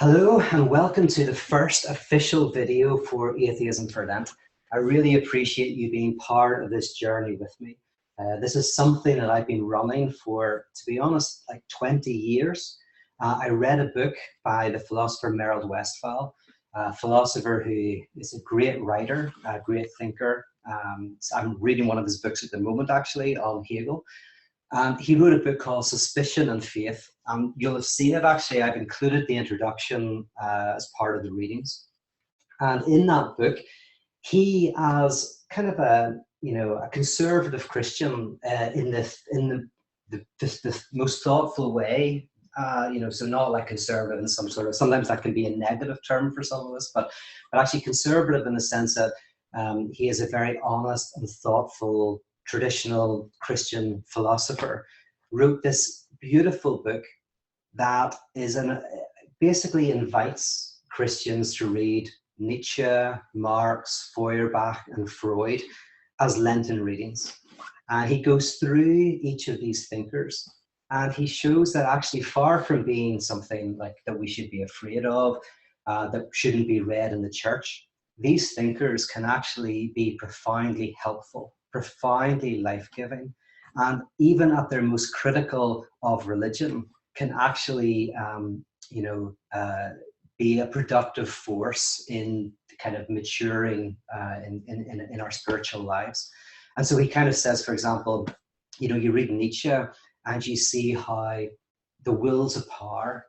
Hello and welcome to the first official video for Atheism for Lent. I really appreciate you being part of this journey with me. This is something that I've been running for, to be honest, like 20 years. I read a book by the philosopher Merold Westphal, a philosopher who is a great writer, a great thinker. So I'm reading one of his books at the moment, actually, on Hegel. And he wrote a book called Suspicion and Faith. You'll have seen it, actually. I've included the introduction as part of the readings. And in that book, he, as kind of a conservative Christian in the most thoughtful way, so not like conservative in some sort of, sometimes that can be a negative term for some of us, but actually conservative in the sense that he is a very honest and thoughtful traditional Christian philosopher, wrote this beautiful book that is basically invites Christians to read Nietzsche, Marx, Feuerbach, and Freud as Lenten readings. And he goes through each of these thinkers, and he shows that actually, far from being something like that we should be afraid of, that shouldn't be read in the church, these thinkers can actually be profoundly helpful, profoundly life-giving, and even at their most critical of religion, can actually, be a productive force in kind of maturing in our spiritual lives. And so he kind of says, for example, you read Nietzsche and you see how the wills of power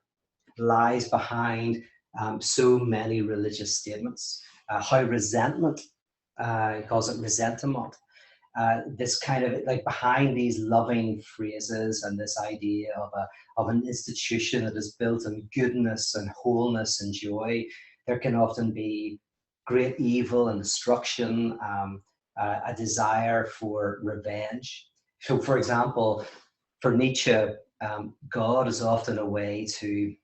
lies behind so many religious statements, how resentment, he calls it resentment, this kind of like behind these loving phrases and this idea of an institution that is built on goodness and wholeness and joy, there can often be great evil and destruction, a desire for revenge. So, for example, for Nietzsche, God is often a way to,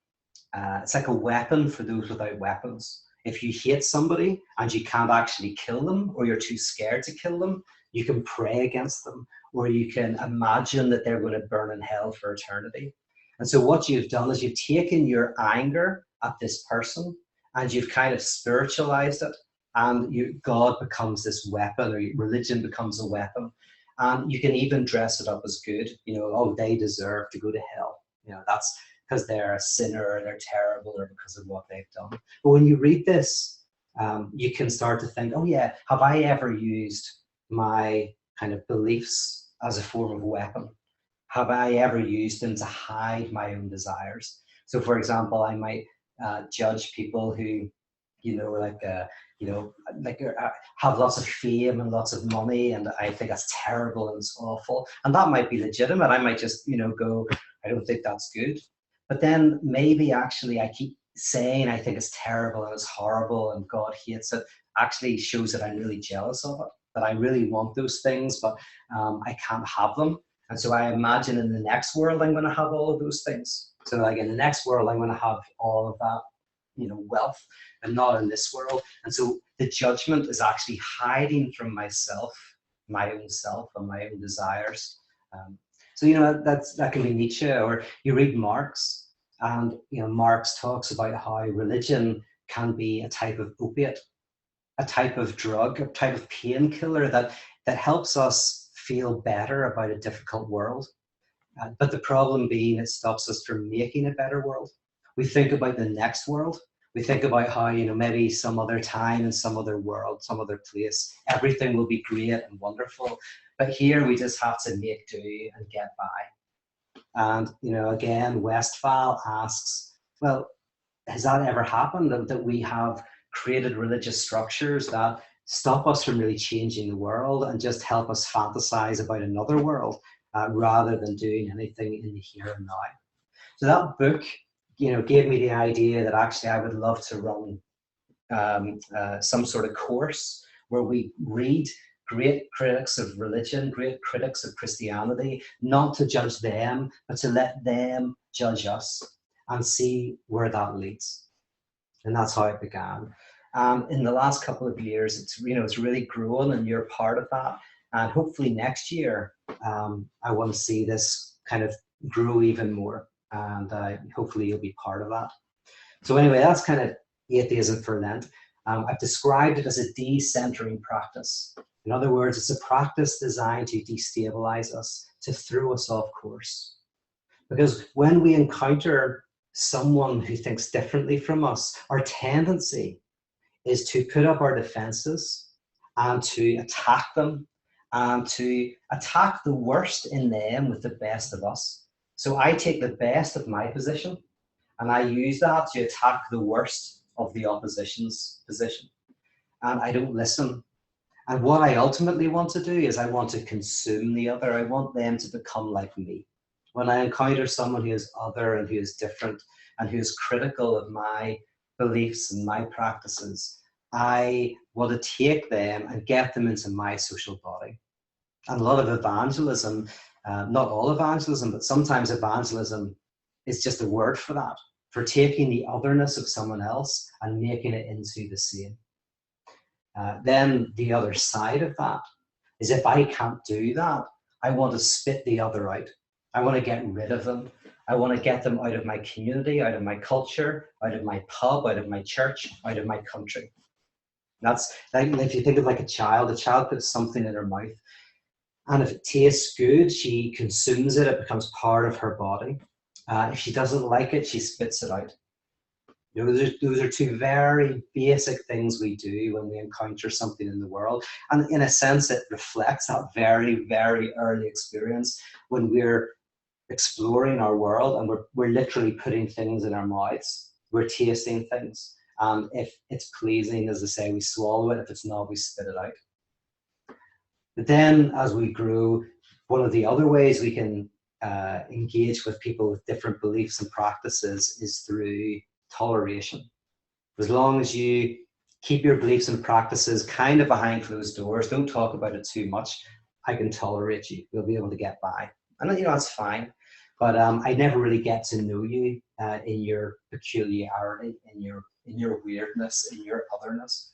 it's like a weapon for those without weapons. If you hate somebody and you can't actually kill them, or you're too scared to kill them, you can pray against them, or you can imagine that they're going to burn in hell for eternity. And so what you've done is you've taken your anger at this person and you've kind of spiritualized it, and God becomes this weapon, or religion becomes a weapon. And you can even dress it up as good. Oh, they deserve to go to hell. That's because they're a sinner, or they're terrible, or because of what they've done. But when you read this, you can start to think, oh yeah, have I ever used my kind of beliefs as a form of weapon? Have I ever used them to hide my own desires? So, for example, I might judge people who, have lots of fame and lots of money, and I think that's terrible and it's awful. And that might be legitimate. I might just, go, I don't think that's good. But then maybe actually I keep saying I think it's terrible and it's horrible and God hates it, actually shows that I'm really jealous of it, that I really want those things, but I can't have them. And so I imagine in the next world, I'm going to have all of those things. So like in the next world, I'm going to have all of that, wealth, and not in this world. And so the judgment is actually hiding from myself, my own self, and my own desires. So, that can be Nietzsche, or you read Marx, and, Marx talks about how religion can be a type of opiate, a type of drug, a type of painkiller that helps us feel better about a difficult world. But the problem being, it stops us from making a better world. We think about the next world. We think about how, maybe some other time in some other world, some other place, everything will be great and wonderful. But here we just have to make do and get by. And, again, Westphal asks, well, has that ever happened, that we have created religious structures that stop us from really changing the world and just help us fantasize about another world rather than doing anything in the here and now? So that book, gave me the idea that actually I would love to run some sort of course where we read great critics of religion, great critics of Christianity, not to judge them, but to let them judge us and see where that leads. And that's how it began. In the last couple of years, it's really grown, and you're part of that. And hopefully next year, I want to see this kind of grow even more, and hopefully you'll be part of that. So anyway, that's kind of atheism for Lent. I've described it as a decentering practice. In other words, it's a practice designed to destabilize us, to throw us off course. Because when we encounter someone who thinks differently from us, our tendency is to put up our defenses and to attack them and to attack the worst in them with the best of us. So I take the best of my position and I use that to attack the worst of the opposition's position. And I don't listen. And what I ultimately want to do is I want to consume the other. I want them to become like me. When I encounter someone who is other and who is different and who is critical of my beliefs and my practices, I want to take them and get them into my social body. And a lot of evangelism, not all evangelism, but sometimes evangelism is just a word for that, for taking the otherness of someone else and making it into the same. Then the other side of that is if I can't do that, I want to spit the other out. I want to get rid of them. I want to get them out of my community, out of my culture, out of my pub, out of my church, out of my country. That's like if you think of like a child puts something in her mouth, and if it tastes good, she consumes it, it becomes part of her body. If she doesn't like it, she spits it out. You know, those are two very basic things we do when we encounter something in the world. And in a sense, it reflects that very, very early experience when we're exploring our world and we're literally putting things in our mouths. We're tasting things. And if it's pleasing, as I say, we swallow it. If it's not, we spit it out. But then as we grow, one of the other ways we can engage with people with different beliefs and practices is through toleration. As long as you keep your beliefs and practices kind of behind closed doors, don't talk about it too much, I can tolerate you. We'll be able to get by. And you know, that's fine. But I never really get to know you in your peculiarity, in your weirdness, in your otherness.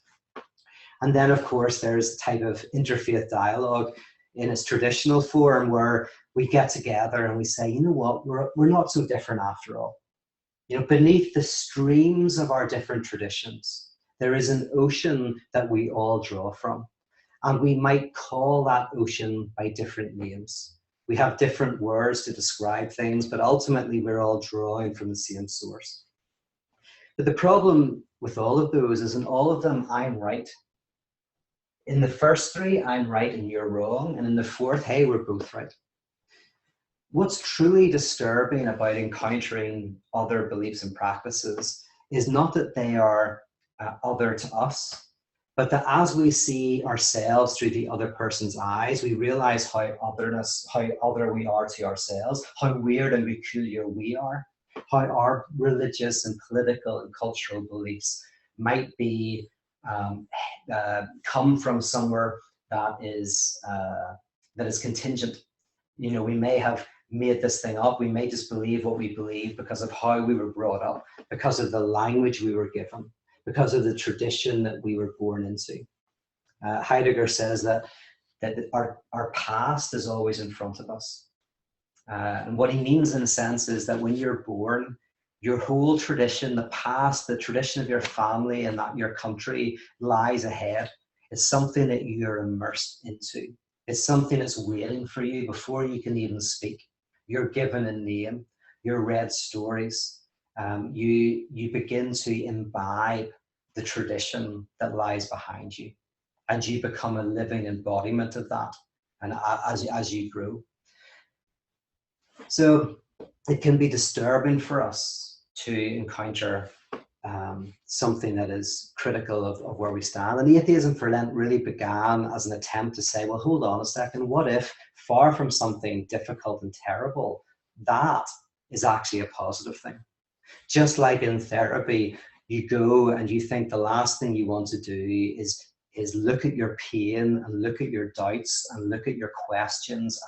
And then, of course, there's a type of interfaith dialogue in its traditional form where we get together and we say, you know what, we're not so different after all. You know, beneath the streams of our different traditions, there is an ocean that we all draw from. And we might call that ocean by different names. We have different words to describe things, but ultimately we're all drawing from the same source. But the problem with all of those is in all of them, I'm right. In the first three, I'm right and you're wrong. And in the fourth, hey, we're both right. What's truly disturbing about encountering other beliefs and practices is not that they are other to us, but that as we see ourselves through the other person's eyes, we realize how other we are to ourselves, how weird and peculiar we are, how our religious and political and cultural beliefs might be come from somewhere that is contingent. You know, we may have made this thing up. We may just believe what we believe because of how we were brought up, because of the language we were given, because of the tradition that we were born into. Heidegger says that our past is always in front of us. And what he means in a sense is that when you're born, your whole tradition, the past, the tradition of your family and that your country lies ahead. It's something that you're immersed into. It's something that's waiting for you before you can even speak. You're given a name, you're read stories, you begin to imbibe the tradition that lies behind you, and you become a living embodiment of that, and as you grow. So it can be disturbing for us to encounter something that is critical of where we stand. And Atheism for Lent really began as an attempt to say, well, hold on a second, what if, far from something difficult and terrible, that is actually a positive thing? Just like in therapy, you go and you think the last thing you want to do is look at your pain and look at your doubts and look at your questions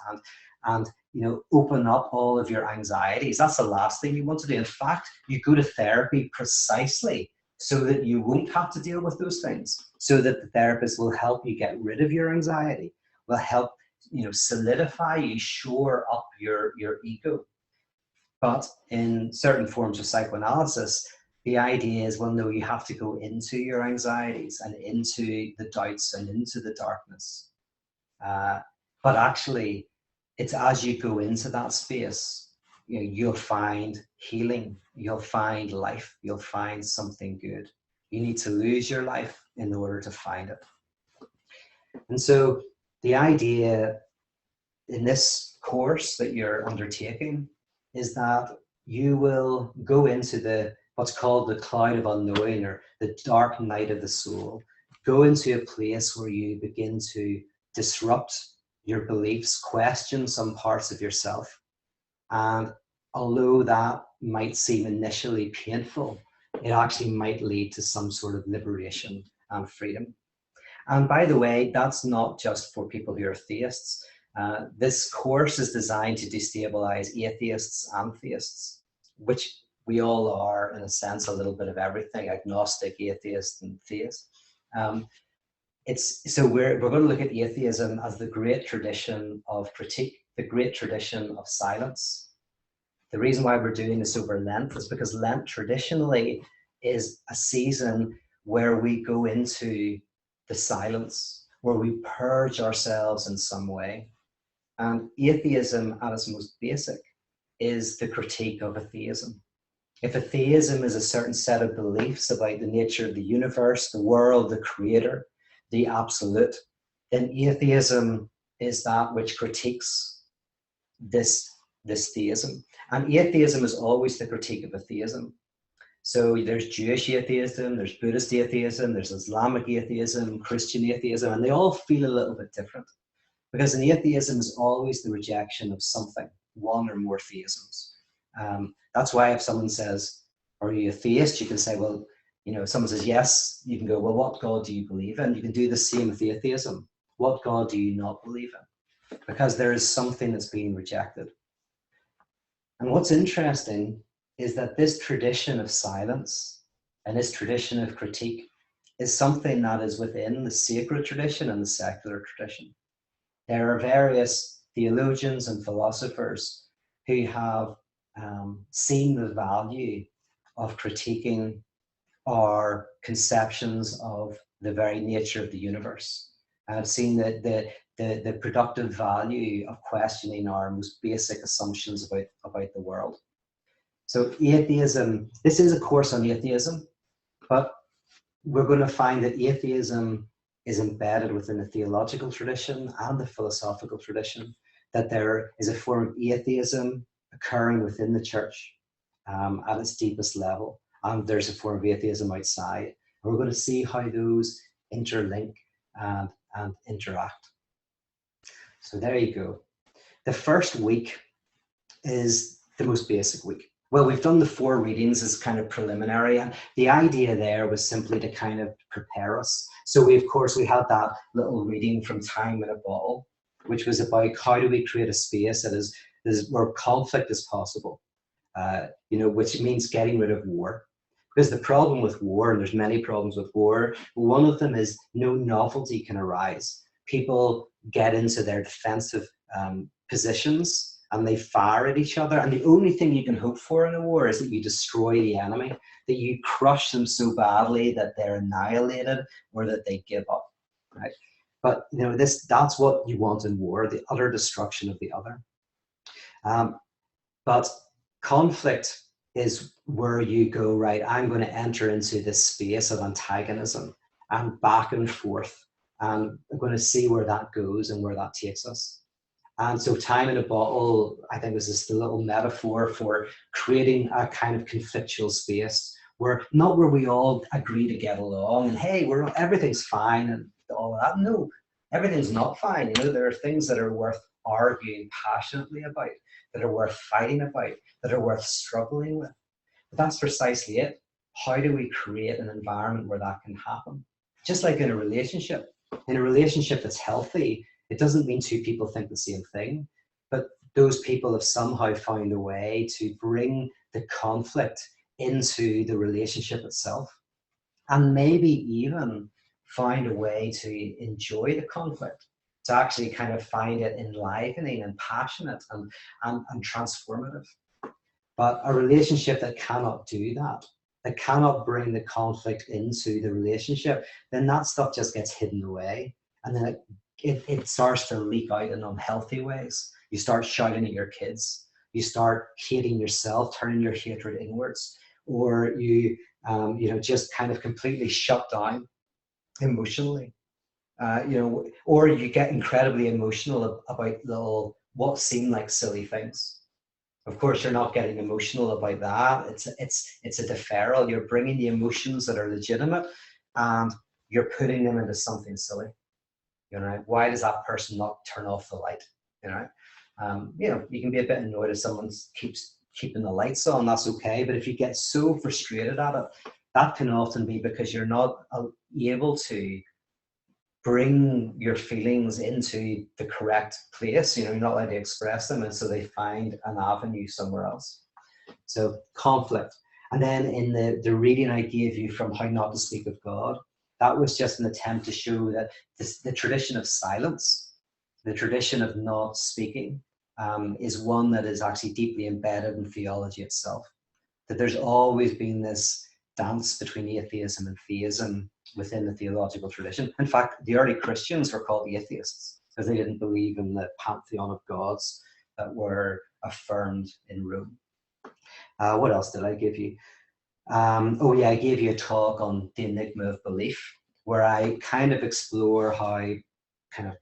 and you know, open up all of your anxieties. That's the last thing you want to do. In fact, you go to therapy precisely so that you won't have to deal with those things, so that the therapist will help you get rid of your anxiety, will help, you know, solidify you, shore up your ego. But in certain forms of psychoanalysis, the idea is, well, no, you have to go into your anxieties and into the doubts and into the darkness. But actually, it's as you go into that space, you'll find healing, you'll find life, you'll find something good. You need to lose your life in order to find it. And so the idea in this course that you're undertaking is that you will go into what's called the cloud of unknowing, or the dark night of the soul. Go into a place where you begin to disrupt your beliefs, question some parts of yourself. And although that might seem initially painful, it actually might lead to some sort of liberation and freedom. And by the way, that's not just for people who are theists. This course is designed to destabilize atheists and theists, which we all are, in a sense, a little bit of everything: agnostic, atheist, and theist. So we're going to look at atheism as the great tradition of critique, the great tradition of silence. The reason why we're doing this over Lent is because Lent traditionally is a season where we go into the silence, where we purge ourselves in some way. And atheism, at its most basic, is the critique of atheism. If atheism is a certain set of beliefs about the nature of the universe, the world, the creator, the absolute, then atheism is that which critiques this theism. And atheism is always the critique of atheism. So there's Jewish atheism, there's Buddhist atheism, there's Islamic atheism, Christian atheism, and they all feel a little bit different. Because an atheism is always the rejection of something, one or more theisms. That's why if someone says, "Are you a theist?" you can say, well, if someone says yes, you can go, well, what God do you believe in? You can do the same with atheism. What God do you not believe in? Because there is something that's being rejected. And what's interesting is that this tradition of silence and this tradition of critique is something that is within the sacred tradition and the secular tradition. There are various theologians and philosophers who have seen the value of critiquing our conceptions of the very nature of the universe. And I've seen the productive value of questioning our most basic assumptions about the world. So atheism, this is a course on atheism, but we're going to find that atheism is embedded within the theological tradition and the philosophical tradition, that there is a form of atheism occurring within the church at its deepest level, and there's a form of atheism outside. And we're going to see how those interlink and interact. So there you go. The first week is the most basic week. Well, we've done the 4 readings as kind of preliminary, and the idea there was simply to kind of prepare us. So we had that little reading from Time in a Bottle, which was about how do we create a space that is where conflict is possible, which means getting rid of war. Because the problem with war, and there's many problems with war, one of them is no novelty can arise. People get into their defensive positions and they fire at each other. And the only thing you can hope for in a war is that you destroy the enemy, that you crush them so badly that they're annihilated or that they give up, right? But that's what you want in war, the utter destruction of the other. But conflict is where you go, right, I'm going to enter into this space of antagonism and back and forth. And I'm going to see where that goes and where that takes us. And so Time in a Bottle, I think, was just a little metaphor for creating a kind of conflictual space where we all agree to get along and, hey, everything's fine and all that. No, everything's not fine. There are things that are worth arguing passionately about, that are worth fighting about, that are worth struggling with. But that's precisely it. How do we create an environment where that can happen? Just like in a relationship that's healthy, it doesn't mean 2 people think the same thing, but those people have somehow found a way to bring the conflict into the relationship itself, and maybe even find a way to enjoy the conflict, to actually kind of find it enlivening and passionate and transformative. But a relationship that cannot do that that cannot bring the conflict into the relationship, then that stuff just gets hidden away. And then it starts to leak out in unhealthy ways. You start shouting at your kids. You start hating yourself, turning your hatred inwards, or you just kind of completely shut down emotionally. Or you get incredibly emotional about what seem like silly things. Of course, you're not getting emotional about that. It's a deferral. You're bringing the emotions that are legitimate, and you're putting them into something silly. Why does that person not turn off the light? You can be a bit annoyed if someone keeps keeping the lights on. That's okay. But if you get so frustrated at it, that can often be because you're not able to bring your feelings into the correct place. You're not allowed to express them, and so they find an avenue somewhere else. So conflict. And then in the reading I gave you from How Not to Speak of God, that was just an attempt to show that the tradition of silence, the tradition of not speaking, is one that is actually deeply embedded in theology itself. That there's always been this dance between atheism and theism within the theological tradition. In fact, the early Christians were called atheists because they didn't believe in the pantheon of gods that were affirmed in Rome. What else did I give you? I gave you a talk on the enigma of belief, where I kind of explore how kind of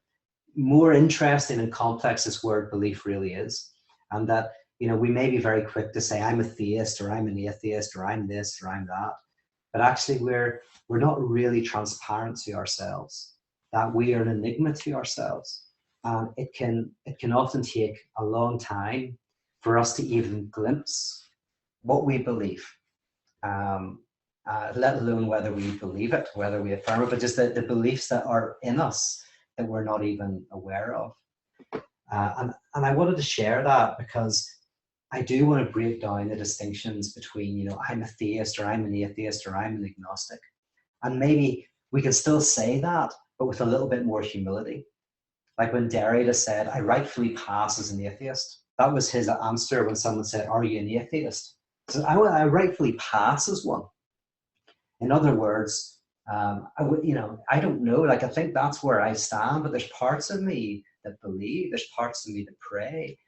more interesting and complex this word belief really is. And that, we may be very quick to say, I'm a theist, or I'm an atheist, or I'm this, or I'm that. But actually, we're not really transparent to ourselves, that we are an enigma to ourselves. It can often take a long time for us to even glimpse what we believe, let alone whether we believe it, whether we affirm it, but just the beliefs that are in us that we're not even aware of. And I wanted to share that because I do want to break down the distinctions between, I'm a theist, or I'm an atheist, or I'm an agnostic. And maybe we can still say that, but with a little bit more humility. Like when Derrida said, I rightfully pass as an atheist. That was his answer when someone said, are you an atheist? So I rightfully pass as one. In other words, I don't know. I think that's where I stand, but there's parts of me that believe. There's parts of me that pray.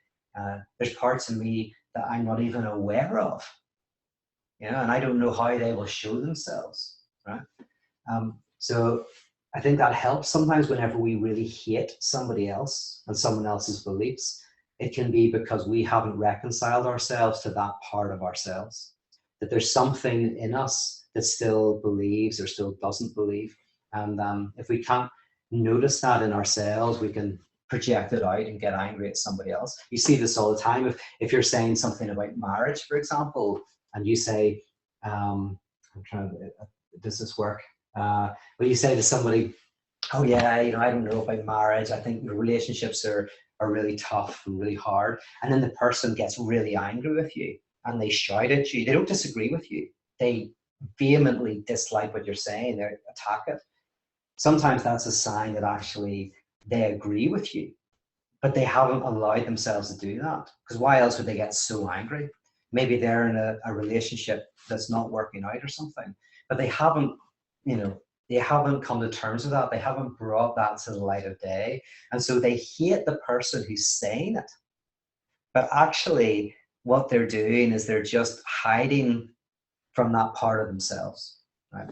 There's parts of me that I'm not even aware of. And I don't know how they will show themselves, right? So I think that helps sometimes whenever we really hate somebody else and someone else's beliefs. It can be because we haven't reconciled ourselves to that part of ourselves, that there's something in us that still believes or still doesn't believe. And if we can't notice that in ourselves, we can project it out and get angry at somebody else. You see this all the time. If you're saying something about marriage, for example, and you say, does this work? But you say to somebody, oh yeah, I don't know about marriage. I think the relationships are really tough and really hard. And then the person gets really angry with you and they shout at you. They don't disagree with you. They vehemently dislike what you're saying. They attack it. Sometimes that's a sign that actually they agree with you, but they haven't allowed themselves to do that. Because why else would they get so angry? Maybe they're in a relationship that's not working out or something, but they haven't, they haven't come to terms with that. They haven't brought that to the light of day. And so they hate the person who's saying it. But actually, what they're doing is they're just hiding from that part of themselves, right?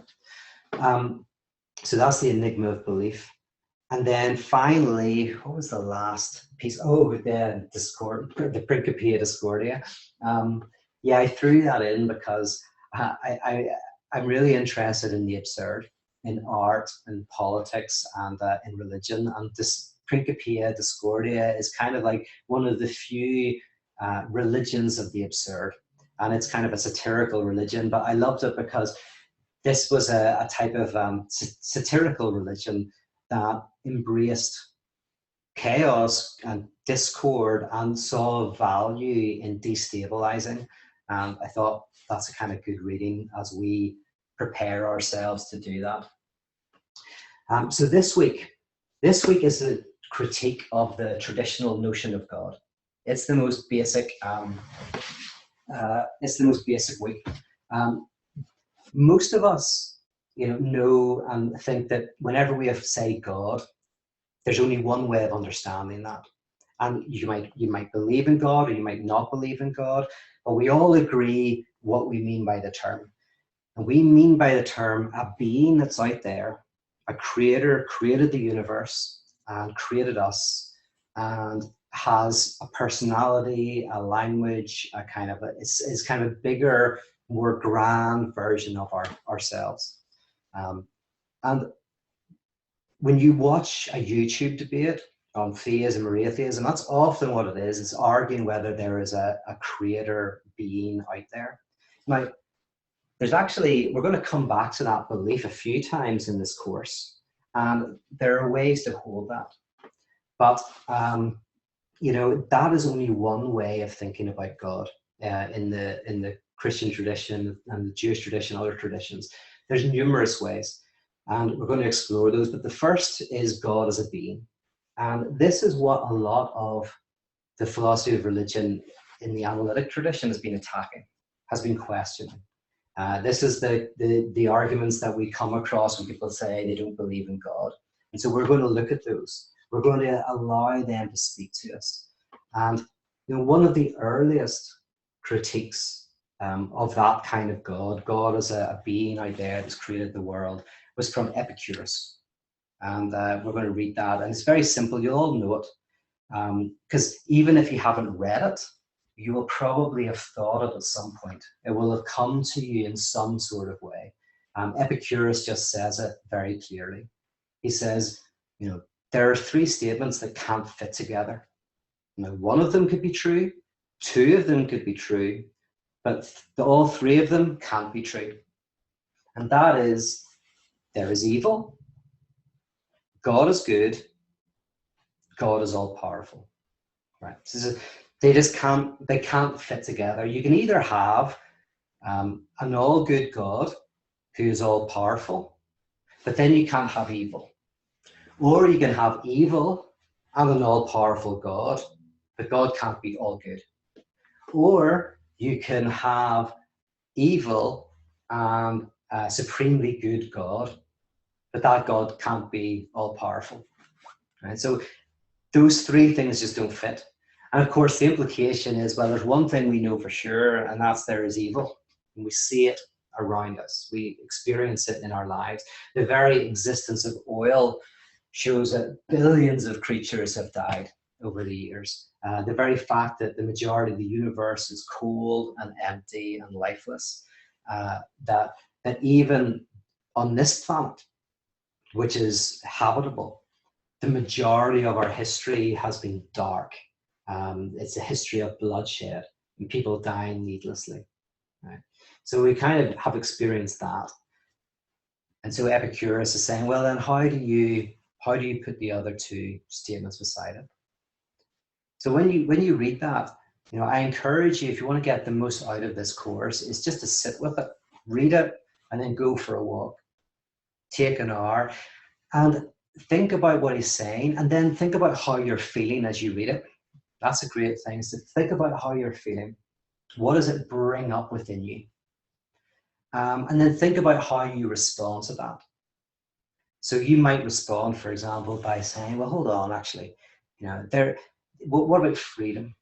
So that's the enigma of belief. And then finally, what was the last piece? Oh, the Principia Discordia. I threw that in because I'm really interested in the absurd, in art, in politics, and in religion. And this Principia Discordia is kind of like one of the few religions of the absurd. And it's kind of a satirical religion, but I loved it because this was a type of satirical religion that embraced chaos and discord and saw value in destabilizing. And I thought that's a kind of good reading as we prepare ourselves to do that. So this week is a critique of the traditional notion of God. It's the most basic. It's the most basic week. Most of us, know and think that whenever we have say God, there's only one way of understanding that. And you might believe in God or you might not believe in God, but we all agree what we mean by the term. And we mean by the term a being that's out there, a creator created the universe and created us and has a personality, a language, a kind of is kind of a bigger, more grand version of ourselves. And when you watch a YouTube debate on theism or atheism, that's often what it is. It's arguing whether there is a creator being out there. Now, we're going to come back to that belief a few times in this course, and there are ways to hold that. But, that is only one way of thinking about God in the Christian tradition and the Jewish tradition, other traditions. There's numerous ways, and we're going to explore those. But the first is God as a being. And this is what a lot of the philosophy of religion in the analytic tradition has been attacking, has been questioning. This is the arguments that we come across when people say they don't believe in God. And so we're going to look at those. We're going to allow them to speak to us. And one of the earliest critiques of that kind of God as a being out there that's created the world, was from Epicurus. And we're going to read that. And it's very simple. You'll all know it. Because even if you haven't read it, you will probably have thought it at some point. It will have come to you in some sort of way. Epicurus just says it very clearly. He says, there are three statements that can't fit together. One of them could be true, two of them could be true, but all three of them can't be true. And that is, there is evil, God is good, God is all powerful. Right? So they can't fit together. You can either have an all good God who is all powerful, but then you can't have evil. Or you can have evil and an all powerful God, but God can't be all good. Or you can have evil and a supremely good God, but that God can't be all powerful. Right? So those three things just don't fit. And of course, the implication is, well, there's one thing we know for sure, and that's there is evil. And we see it around us. We experience it in our lives. The very existence of oil shows that billions of creatures have died over the years. The very fact that the majority of the universe is cold and empty and lifeless, that even on this planet, which is habitable, the majority of our history has been dark. It's a history of bloodshed and people dying needlessly. Right? So we kind of have experienced that. And so Epicurus is saying, well, then how do you put the other two statements beside it? So when you read that, I encourage you, if you want to get the most out of this course, is just to sit with it, read it, and then go for a walk. Take an hour and think about what he's saying, and then think about how you're feeling as you read it. That's a great thing, is to think about how you're feeling. What does it bring up within you? And then think about how you respond to that. So you might respond, for example, by saying, well, hold on, actually, what about freedom?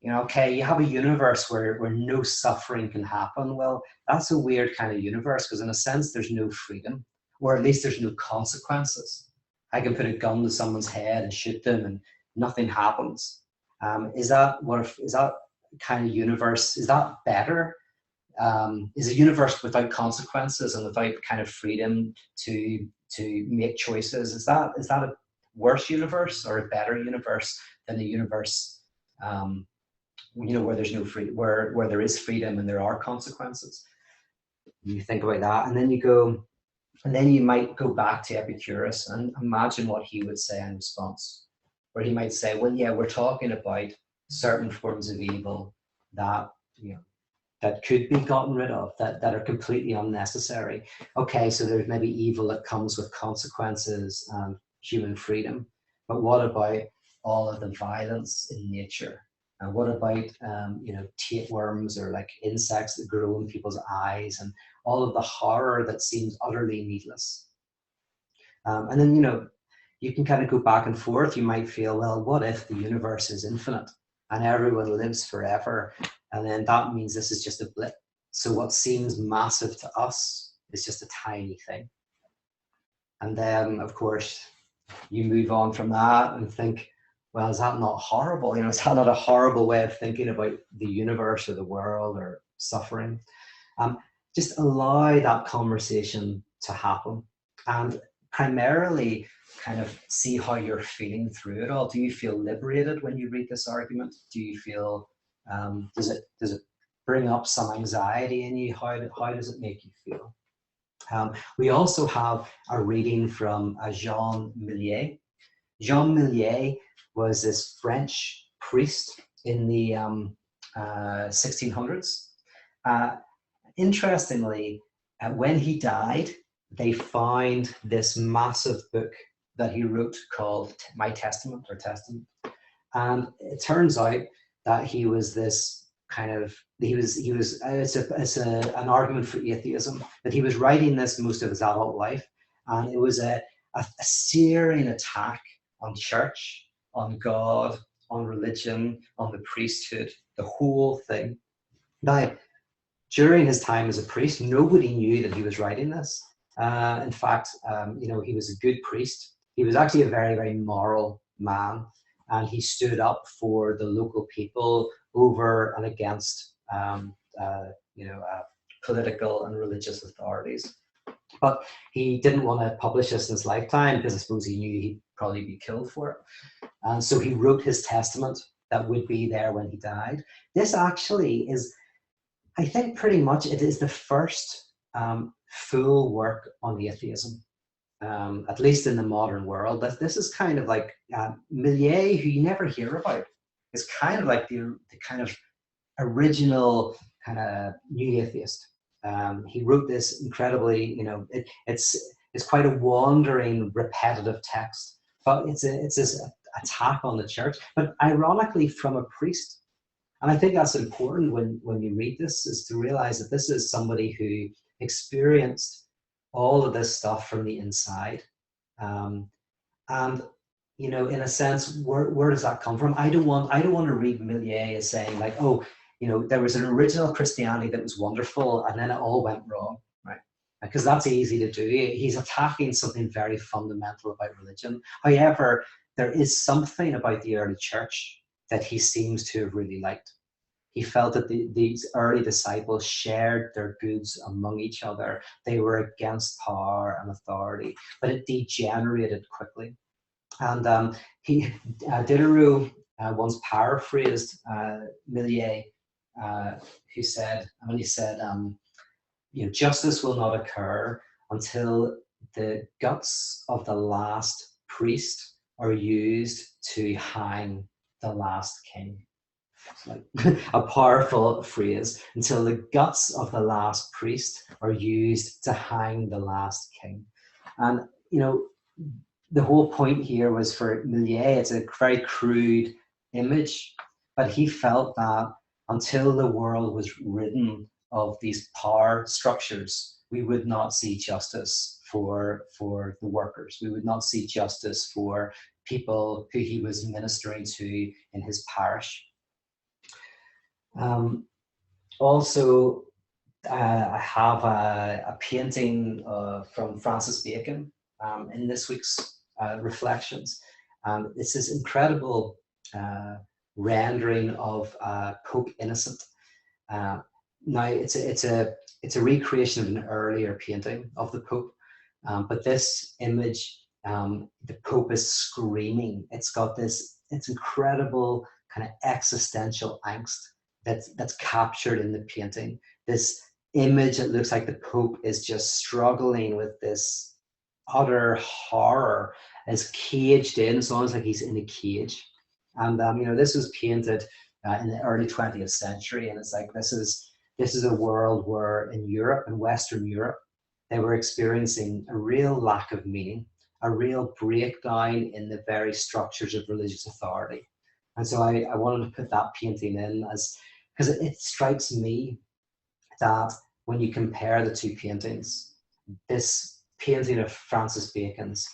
Okay, you have a universe where no suffering can happen. Well, that's a weird kind of universe, because in a sense, there's no freedom, or at least there's no consequences. I can put a gun to someone's head and shoot them and nothing happens. Is that kind of universe, is that better? Is a universe without consequences and without kind of freedom to make choices, is that a worse universe or a better universe than a universe where there's no free, where there is freedom and there are consequences? You think about that, and then you might go back to Epicurus and imagine what he would say in response, where he might say, well, yeah, we're talking about certain forms of evil that that could be gotten rid of, that are completely unnecessary. Okay, so there's maybe evil that comes with consequences and human freedom, but what about all of the violence in nature And what about, tapeworms or like insects that grow in people's eyes and all of the horror that seems utterly needless. And then, you can kind of go back and forth. You might feel, well, what if the universe is infinite and everyone lives forever? And then that means this is just a blip. So what seems massive to us is just a tiny thing. And then, of course, you move on from that and think, well, is that not horrible? Is that not a horrible way of thinking about the universe or the world or suffering? Just allow that conversation to happen, and primarily kind of see how you're feeling through it all. Do you feel liberated when you read this argument? Do you feel, does it bring up some anxiety in you? How does it make you feel? We also have a reading from Jean Millier. Jean Millier was this French priest in the 1600s. Interestingly, when he died, they found this massive book that he wrote called My Testament, or Testament. And it turns out that he was this kind of, it's an argument for atheism, that he was writing this most of his adult life. And it was a searing attack on church, on God, on religion, on the priesthood, the whole thing. Now, during his time as a priest, nobody knew that he was writing this. In fact, he was a good priest. He was actually a very, very moral man, and he stood up for the local people over and against, political and religious authorities. But he didn't want to publish this in his lifetime because I suppose he knew he'd probably be killed for it. And so he wrote his testament that would be there when he died. This actually is, I think, pretty much it is the first full work on atheism, at least in the modern world. This is kind of like Millier, who you never hear about, is kind of like the kind of original kind of new atheist. He wrote this incredibly, it's quite a wandering, repetitive text, but it's this attack on the church, but ironically from a priest. And I think that's important when you read this, is to realize that this is somebody who experienced all of this stuff from the inside. And, in a sense, where does that come from? I don't want to read Millier as saying like, oh, there was an original Christianity that was wonderful and then it all went wrong, right? Because that's easy to do. He's attacking something very fundamental about religion. However, there is something about the early church that he seems to have really liked. He felt that these early disciples shared their goods among each other. They were against power and authority, but it degenerated quickly. And Diderot once paraphrased Millier, who said, justice will not occur until the guts of the last priest are used to hang the last king. It's like a powerful phrase. Until the guts of the last priest are used to hang the last king. And, the whole point here was for Millier, it's a very crude image, but he felt that until the world was ridden of these power structures, we would not see justice for the workers. We would not see justice for people who he was ministering to in his parish. Also, I have a painting from Francis Bacon in this week's reflections. It's this incredible rendering of Pope Innocent. Now it's a recreation of an earlier painting of the Pope, but this image, the Pope is screaming. It's incredible kind of existential angst that's captured in the painting. This image, it looks like the Pope is just struggling with this utter horror, is caged in. It's almost like he's in a cage. And this was painted in the early 20th century, and it's like this is a world where in Europe, in Western Europe, they were experiencing a real lack of meaning, a real breakdown in the very structures of religious authority. And so I wanted to put that painting in as, because it strikes me that when you compare the two paintings, this painting of Francis Bacon's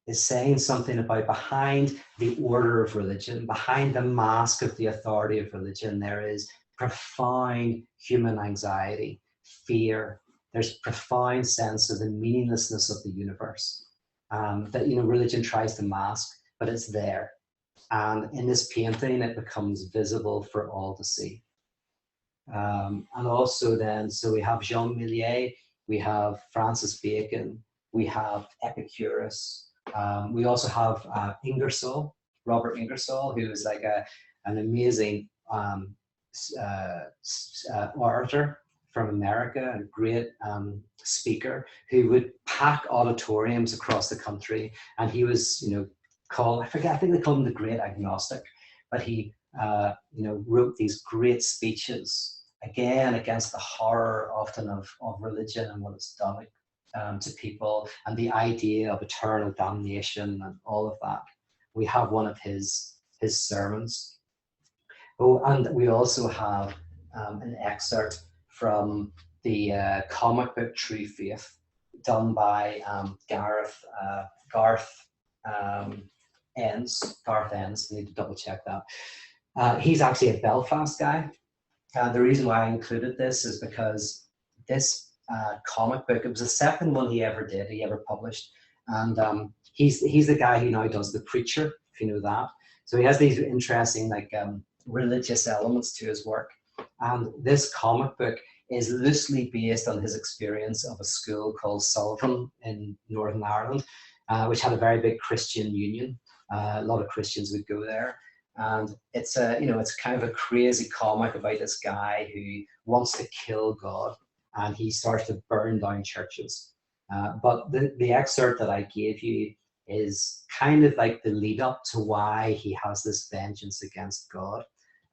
is saying something about behind the order of religion, behind the mask of the authority of religion, there is profound human anxiety, fear. There's profound sense of the meaninglessness of the universe that, you know, religion tries to mask, but it's there. And in this painting, it becomes visible for all to see. And also then, so we have Jean Millier, we have Francis Bacon, we have Epicurus, we also have Ingersoll, Robert Ingersoll, who is like an amazing orator from America, a great speaker who would pack auditoriums across the country. And he was, you know, called, I forget, I think they called him the Great Agnostic, but he, you know, wrote these great speeches again against the horror often of religion and what it's done to people, and the idea of eternal damnation and all of that. We have one of his sermons. Oh, and we also have an excerpt from the comic book True Faith, done by Garth Enns. Garth Enns. I need to double check that. He's actually a Belfast guy. The reason why I included this is because this comic book, it was the second one he ever did, he ever published. And he's the guy who now does The Preacher, if you know that. So he has these interesting like religious elements to his work. And this comic book is loosely based on his experience of a school called Sullivan in Northern Ireland, which had a very big Christian union. A lot of Christians would go there. And it's a, you know, it's kind of a crazy comic about this guy who wants to kill God, and he starts to burn down churches. But the excerpt that I gave you is kind of like the lead up to why he has this vengeance against God.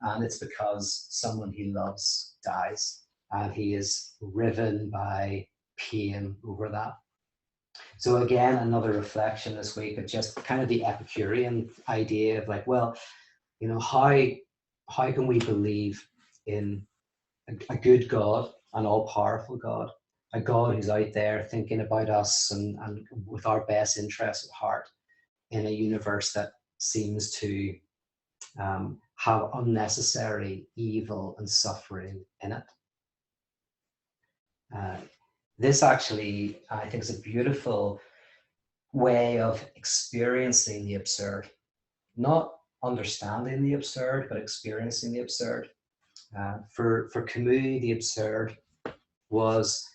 And it's because someone he loves dies, and he is riven by pain over that. So again, another reflection this week of just kind of the Epicurean idea of like, well, you know, how can we believe in a good God, an all-powerful God, a God who's out there thinking about us and with our best interests at heart, in a universe that seems to have unnecessary evil and suffering in it. This actually, I think, is a beautiful way of experiencing the absurd, not understanding the absurd, but experiencing the absurd. For Camus, the absurd was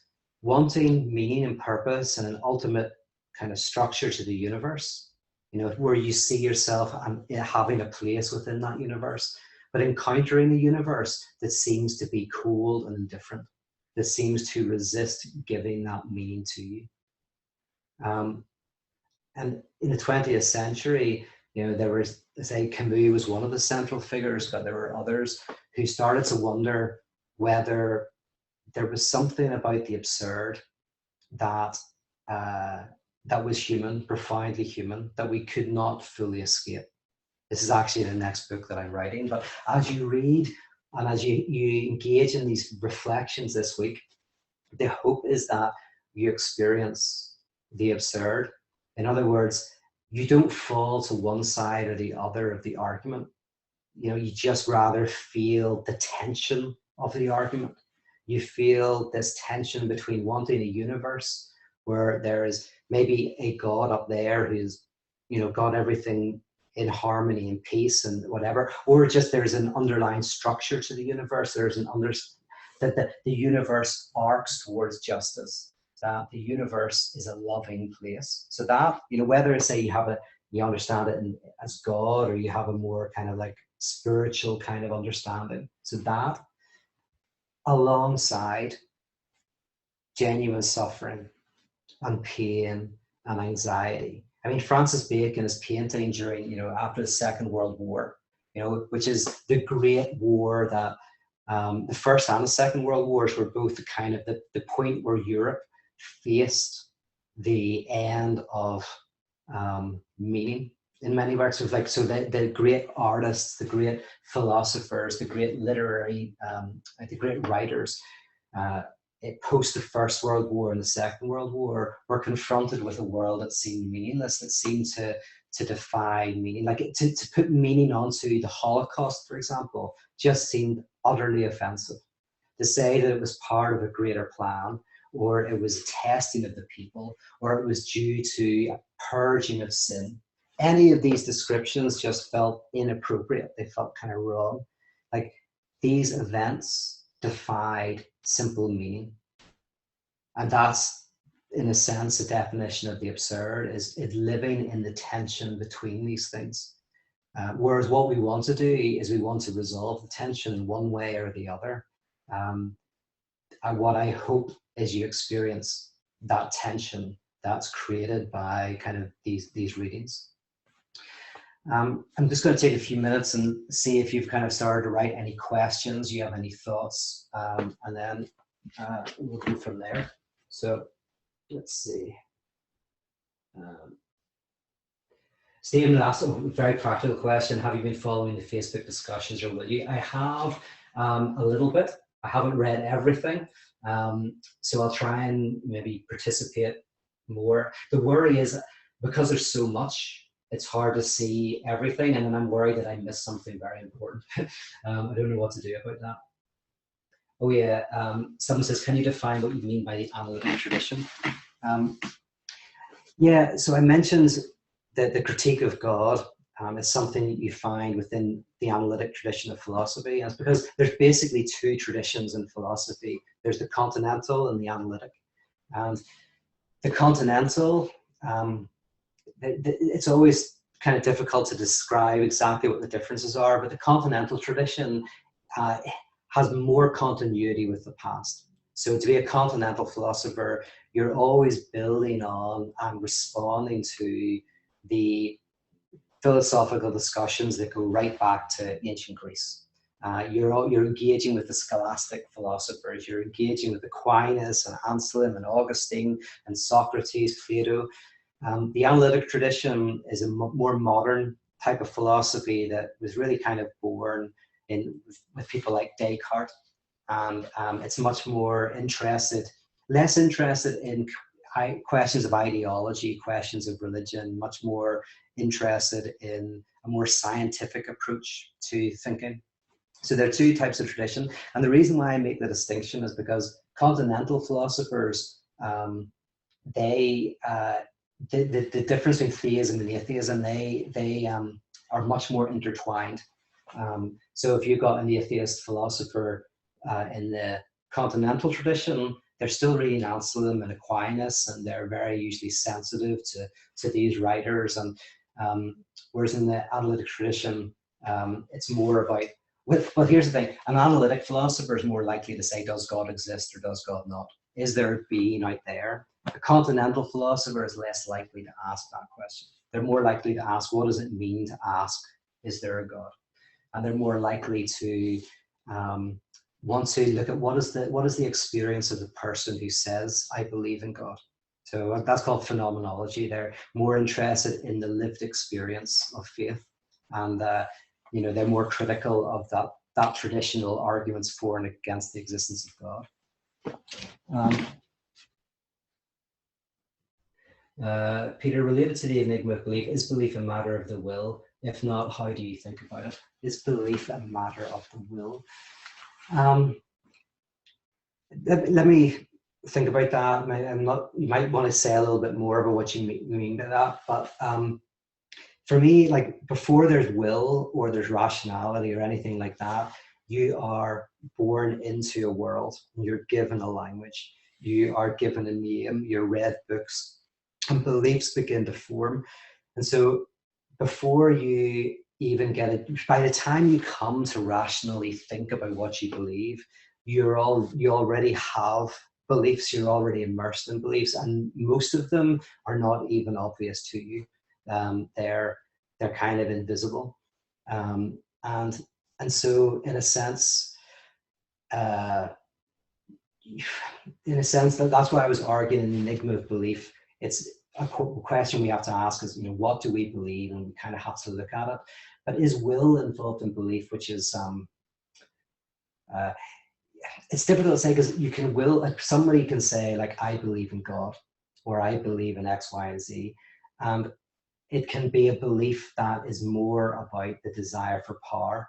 wanting meaning and purpose and an ultimate kind of structure to the universe, you know, where you see yourself and having a place within that universe, but encountering a universe that seems to be cold and indifferent, that seems to resist giving that meaning to you. And in the 20th century, you know, there was, say, Camus was one of the central figures, but there were others who started to wonder whether there was something about the absurd that that was human, profoundly human, that we could not fully escape. This is actually the next book that I'm writing. But as you read and as you engage in these reflections this week, the hope is that you experience the absurd. In other words, you don't fall to one side or the other of the argument. You know, you just rather feel the tension of the argument. You feel this tension between wanting a universe where there is maybe a God up there who's, you know, got everything in harmony and peace and whatever, or just there's an underlying structure to the universe. There's that the universe arcs towards justice, that the universe is a loving place. So that, you know, whether say you understand it as God, or you have a more kind of like spiritual kind of understanding. So that alongside genuine suffering and pain and anxiety. I mean, Francis Bacon is painting during, you know, after the Second World War, you know, which is the great war that the First and the Second World Wars were both the kind of the point where Europe faced the end of meaning in many works. Of like, so the great artists, the great philosophers, the great literary, the great writers, post the First World War and the Second World War, were confronted with a world that seemed meaningless, that seemed to defy meaning. Like to put meaning onto the Holocaust, for example, just seemed utterly offensive. To say that it was part of a greater plan, or it was a testing of the people, or it was due to a purging of sin. Any of these descriptions just felt inappropriate. They felt kind of wrong. Like these events defied simple meaning. And that's, in a sense, the definition of the absurd, is living in the tension between these things. Whereas what we want to do is we want to resolve the tension one way or the other. What I hope is you experience that tension that's created by kind of these readings. I'm just going to take a few minutes and see if you've kind of started to write any questions, you have any thoughts, and then we'll go from there. So let's see. Stephen asked a very practical question. Have you been following the Facebook discussions, or will you? I have a little bit. I haven't read everything. So I'll try and maybe participate more. The worry is, because there's so much, it's hard to see everything, and then I'm worried that I miss something very important. I don't know what to do about that. Oh yeah, someone says, can you define what you mean by the analytic tradition? Yeah, so I mentioned that the critique of God is something that you find within the analytic tradition of philosophy. And it's because there's basically two traditions in philosophy. There's the continental and the analytic. And the continental, it's always kind of difficult to describe exactly what the differences are, but the continental tradition has more continuity with the past. So to be a continental philosopher, you're always building on and responding to the philosophical discussions that go right back to ancient Greece. You're engaging with the scholastic philosophers, you're engaging with Aquinas and Anselm and Augustine and Socrates, Plato. The analytic tradition is a more modern type of philosophy that was really kind of born with people like Descartes, and it's much more less interested in questions of ideology, questions of religion, much more interested in a more scientific approach to thinking. So there are two types of tradition, and the reason why I make the distinction is because continental philosophers, the difference between theism and atheism, they are much more intertwined. So if you've got an atheist philosopher in the continental tradition, they're still reading Anselm and Aquinas, and they're very usually sensitive to these writers. And whereas in the analytic tradition, it's more about, well, here's the thing, an analytic philosopher is more likely to say, does God exist or does God not? Is there a being out there? A continental philosopher is less likely to ask that question. They're more likely to ask, what does it mean to ask, is there a God? And they're more likely to want to look at what is the experience of the person who says, I believe in God. So that's called phenomenology. They're more interested in the lived experience of faith, and they're more critical of that traditional arguments for and against the existence of God. Peter, related to the enigma of belief, is belief a matter of the will? If not, how do you think about it? Is belief a matter of the will? Let me think about that. You might want to say a little bit more about what you mean by that. But for me, like, before there's will or there's rationality or anything like that, you are born into a world. You're given a language. You are given a name. You're read books, and beliefs begin to form. And so before you even get it, by the time you come to rationally think about what you believe, you already have beliefs. You're already immersed in beliefs, and most of them are not even obvious to you. They're kind of invisible, and so in a sense, that's why I was arguing the enigma of belief. a question we have to ask is, what do we believe? And we kind of have to look at it. But is will involved in belief, which is, uh, it's difficult to say, because you can will, like somebody can say like, I believe in God, or I believe in X, Y, and Z. And it can be a belief that is more about the desire for power,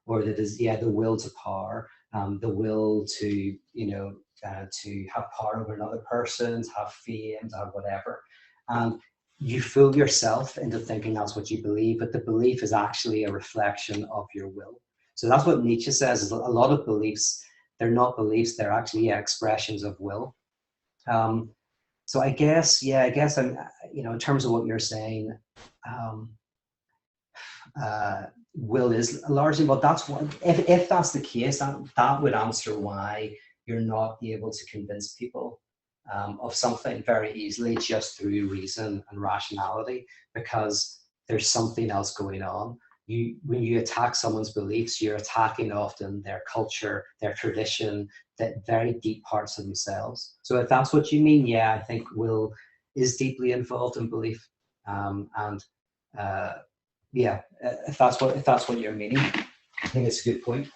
or the will to power, the will to, to have power over another person, to have fame, to have whatever. And you fool yourself into thinking that's what you believe, but the belief is actually a reflection of your will. So that's what Nietzsche says, is a lot of beliefs, they're not beliefs, they're actually expressions of will. Um, so I guess I'm, in terms of what you're saying, um, will is largely, but that's what, if that's the case, that would answer why you're not able to convince people of something very easily just through reason and rationality, because there's something else going on. When you attack someone's beliefs, you're attacking often their culture, their tradition, that very deep parts of themselves. So if that's what you mean, yeah, I think will is deeply involved in belief, and yeah, if that's what you're meaning, I think it's a good point.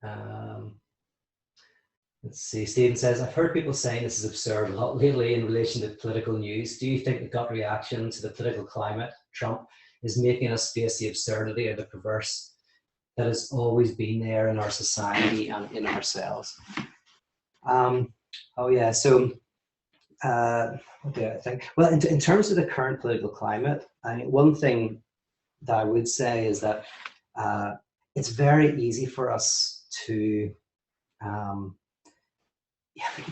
Um, let's see. Stephen says, I've heard people saying this is absurd a lot lately in relation to political news. Do you think the gut reaction to the political climate, Trump, is making us face the absurdity or the perverse that has always been there in our society and in ourselves? Oh yeah, so what do I think? Well, in terms of the current political climate, one thing that I would say is that it's very easy for us um,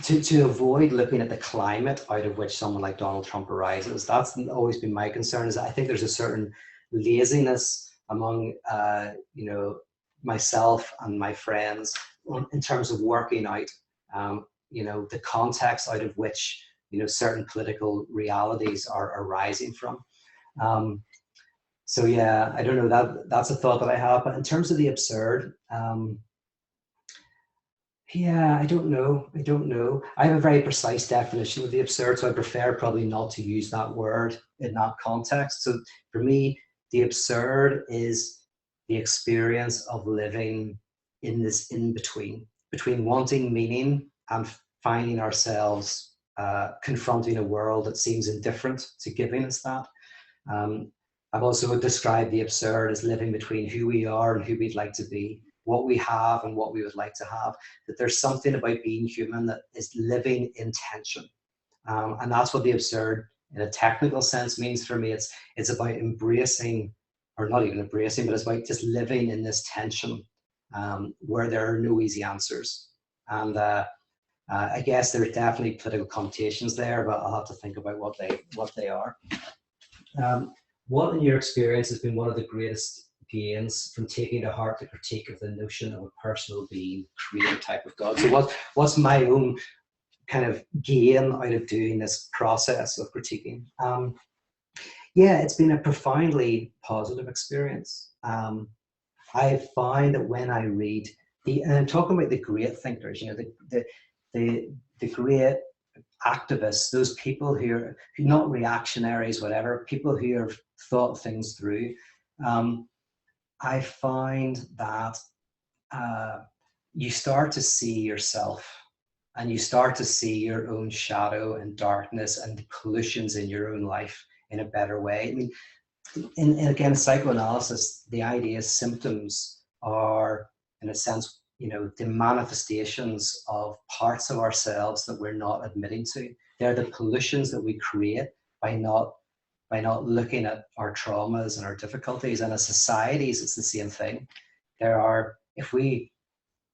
to avoid looking at the climate out of which someone like Donald Trump arises. That's always been my concern. Is I think there's a certain laziness among myself and my friends in terms of working out the context out of which certain political realities are arising from. So yeah, I don't know, that's a thought that I have. But in terms of the absurd, yeah, I don't know. I don't know. I have a very precise definition of the absurd, so I prefer probably not to use that word in that context. So for me, the absurd is the experience of living in this in between wanting meaning and finding ourselves confronting a world that seems indifferent to giving us that. I've also described the absurd as living between who we are and who we'd like to be, what we have and what we would like to have. That there's something about being human that is living in tension. And that's what the absurd in a technical sense means for me. It's about embracing, or not even embracing, but it's about just living in this tension where there are no easy answers. And I guess there's definitely political connotations there, but I'll have to think about what they are. What, in your experience, has been one of the greatest gains from taking to heart the critique of the notion of a personal being, creator type of God? So what's my own kind of gain out of doing this process of critiquing? Yeah, it's been a profoundly positive experience. I find that when I read and I'm talking about the great thinkers, the great activists, those people who are not reactionaries, whatever, people who have thought things through, I find that you start to see yourself and you start to see your own shadow and darkness and the pollutions in your own life in a better way. I mean, in again, psychoanalysis, the idea is symptoms are, in a sense, the manifestations of parts of ourselves that we're not admitting to. They're the pollutions that we create by not looking at our traumas and our difficulties. And as societies, it's the same thing. If we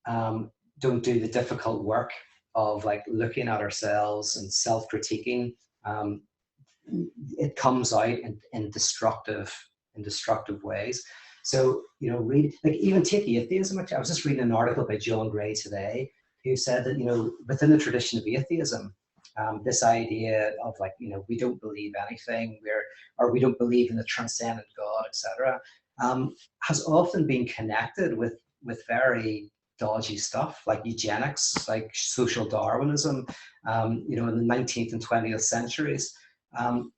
don't do the difficult work of like looking at ourselves and self-critiquing, it comes out in destructive ways. So, read, like, even take atheism. I was just reading an article by John Gray today, who said that, within the tradition of atheism, this idea of like, we don't believe anything, or we don't believe in the transcendent God, etc., has often been connected with very dodgy stuff like eugenics, like social Darwinism, you know, in the 19th and 20th centuries. And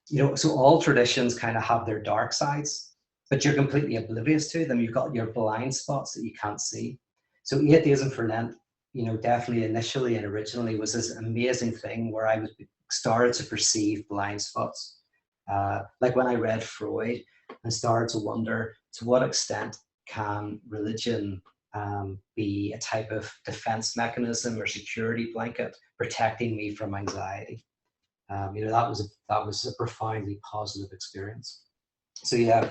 you know, so all traditions kind of have their dark sides, but you're completely oblivious to them. You've got your blind spots that you can't see. So atheism for Lent, you know, definitely initially and originally was this amazing thing where I was started to perceive blind spots. Like when I read Freud and started to wonder to what extent can religion be a type of defense mechanism or security blanket protecting me from anxiety. You know, that was a profoundly positive experience. So yeah.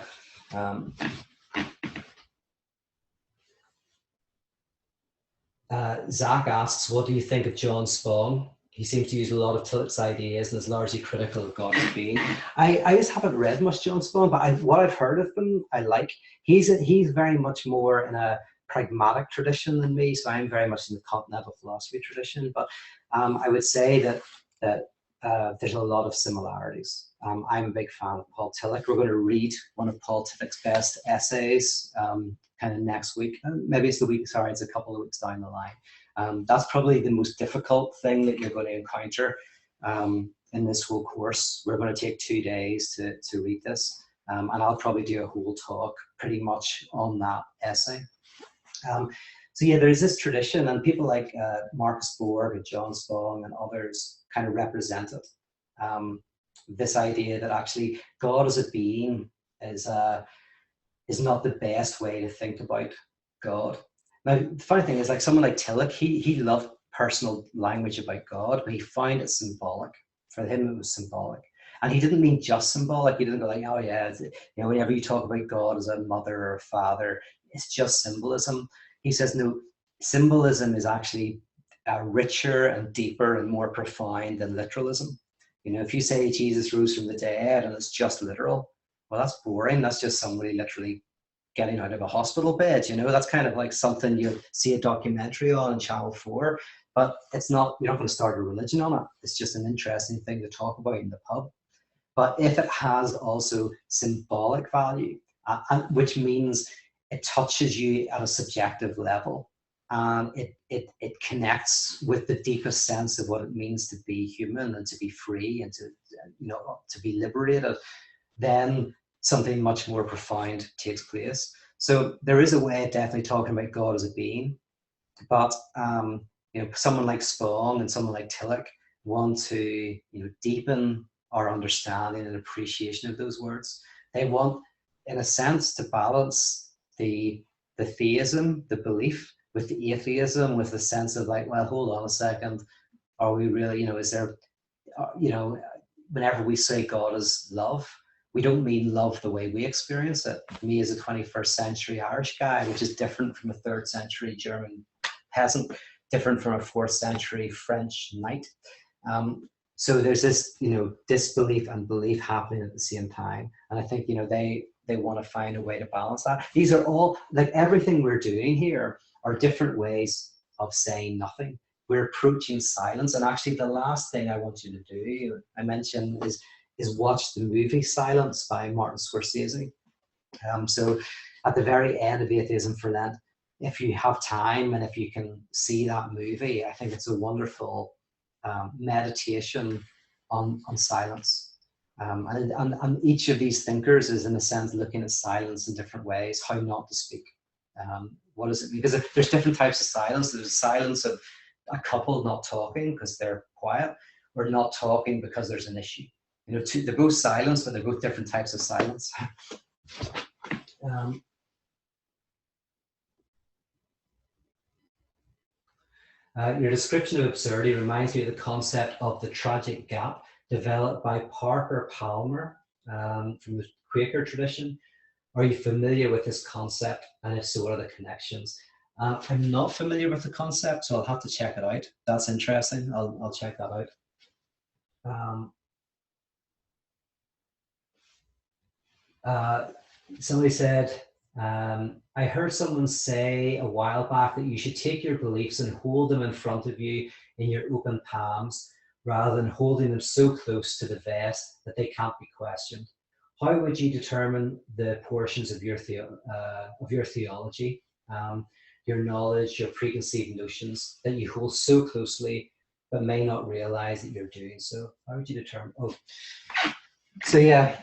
Zach asks, what do you think of John Spong? He seems to use a lot of Tillich's ideas and is largely critical of God as being. I just haven't read much John Spong, but what I've heard of him, I like. He's very much more in a pragmatic tradition than me, so I'm very much in the continental philosophy tradition. But I would say that there's a lot of similarities. I'm a big fan of Paul Tillich. We're going to read one of Paul Tillich's best essays kind of next week. Maybe it's the week, sorry, it's a couple of weeks down the line. That's probably the most difficult thing that you're going to encounter in this whole course. We're going to take 2 days to read this, and I'll probably do a whole talk pretty much on that essay. So yeah, there's this tradition, and people like Marcus Borg and John Spong and others kind of represent it. This idea that actually God as a being is not the best way to think about God. Now, the funny thing is, like someone like Tillich, he loved personal language about God, but he found it symbolic. For him, it was symbolic. And he didn't mean just symbolic. He didn't go like, oh yeah, you know, whenever you talk about God as a mother or a father, it's just symbolism. He says, no, symbolism is actually richer and deeper and more profound than literalism. You know, if you say Jesus rose from the dead and it's just literal, well, that's boring. That's just somebody literally getting out of a hospital bed. You know, that's kind of like something you see a documentary on Channel 4, but it's not, you're not going to start a religion on it. It's just an interesting thing to talk about in the pub. But if it has also symbolic value, which means it touches you at a subjective level, and it connects with the deepest sense of what it means to be human and to be free and to, you know, to be liberated, then something much more profound takes place. So there is a way of definitely talking about God as a being, but you know, someone like Spong and someone like Tillich want to, you know, deepen our understanding and appreciation of those words. They want, in a sense, to balance the theism, the belief, with the atheism, with the sense of like, well, hold on a second, are we really, you know, is there, you know, whenever we say God is love, we don't mean love the way we experience it. Me as a 21st century Irish guy, which is different from a 3rd century German peasant, different from a 4th century French knight. So there's this, you know, disbelief and belief happening at the same time. And I think, you know, they want to find a way to balance that. These are all, like everything we're doing here are different ways of saying nothing. We're approaching silence. And actually the last thing I want you to do, I mentioned, is watch the movie Silence by Martin Scorsese. So at the very end of Atheism for Lent, if you have time and if you can see that movie, I think it's a wonderful meditation on silence. And each of these thinkers is, in a sense, looking at silence in different ways, how not to speak. What is it? Because there's different types of silence. There's a silence of a couple not talking because they're quiet, or not talking because there's an issue. You know, they're both silence, but they're both different types of silence. Your description of absurdity reminds me of the concept of the tragic gap developed by Parker Palmer from the Quaker tradition. Are you familiar with this concept? And if so, what are the connections? I'm not familiar with the concept, so I'll have to check it out. That's interesting. I'll check that out. Somebody said, I heard someone say a while back that you should take your beliefs and hold them in front of you in your open palms, rather than holding them so close to the vest that they can't be questioned. How would you determine the portions of your theology? your knowledge, your preconceived notions that you hold so closely, but may not realize that you're doing so. How would you determine? Oh, so yeah,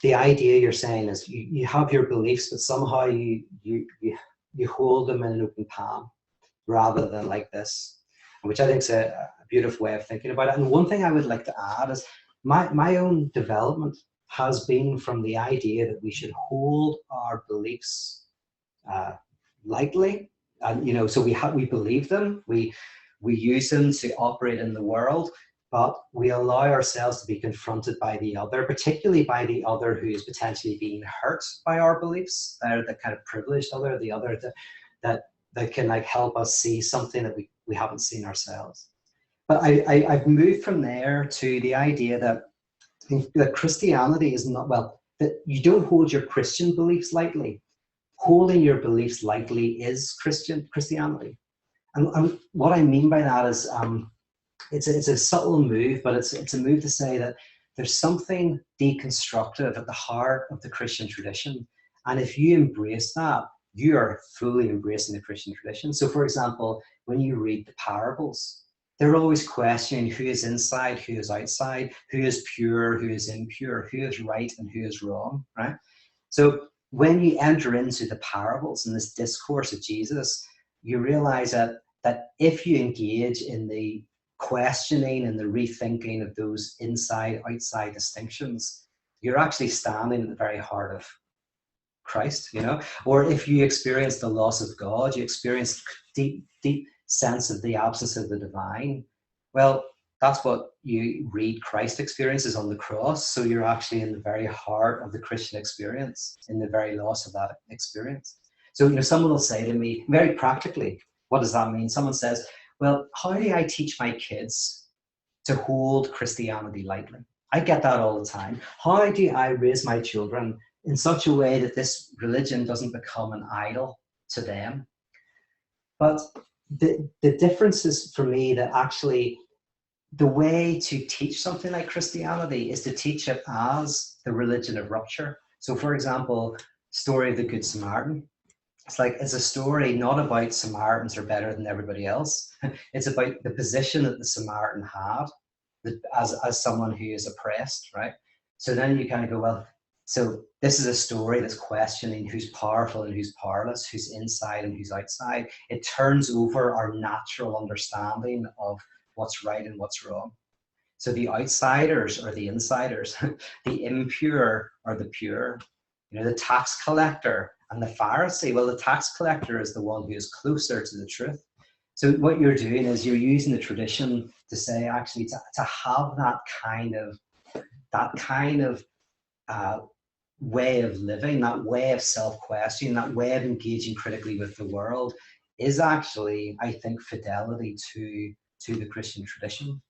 the idea you're saying is you have your beliefs, but somehow you hold them in an open palm rather than like this, which I think is a beautiful way of thinking about it. And one thing I would like to add is my own development has been from the idea that we should hold our beliefs lightly, and so we believe them, we use them to operate in the world, but we allow ourselves to be confronted by the other, particularly by the other who is potentially being hurt by our beliefs. They're the kind of privileged other, the other that can like help us see something that we haven't seen ourselves. But I've moved from there to the idea that Christianity is not, well, that you don't hold your Christian beliefs lightly. Holding your beliefs lightly is Christianity. And what I mean by that is it's a subtle move, but it's a move to say that there's something deconstructive at the heart of the Christian tradition. And if you embrace that, you are fully embracing the Christian tradition. So for example, when you read the parables, they're always questioning who is inside, who is outside, who is pure, who is impure, who is right and who is wrong, right? So when you enter into the parables and this discourse of Jesus, you realize that if you engage in the questioning and the rethinking of those inside-outside distinctions, you're actually standing at the very heart of Christ, Or if you experience the loss of God, you experience deep sense of the absence of the divine. Well, that's what you read Christ experiences on the cross. So you're actually in the very heart of the Christian experience, in the very loss of that experience. So, someone will say to me, very practically, what does that mean? Someone says, well, how do I teach my kids to hold Christianity lightly? I get that all the time. How do I raise my children in such a way that this religion doesn't become an idol to them? But the difference is for me that actually the way to teach something like Christianity is to teach it as the religion of rupture. So for example, story of the Good Samaritan. It's a story not about Samaritans are better than everybody else. It's about the position that the Samaritan had as someone who is oppressed, right? So then you kind of go, well, so this is a story that's questioning who's powerful and who's powerless, who's inside and who's outside. It turns over our natural understanding of what's right and what's wrong. So the outsiders or the insiders, the impure or the pure, the tax collector and the Pharisee. Well, the tax collector is the one who is closer to the truth. So what you're doing is you're using the tradition to say, actually, to have that kind of way of living, that way of self-questioning, that way of engaging critically with the world is actually, I think, fidelity to the Christian tradition.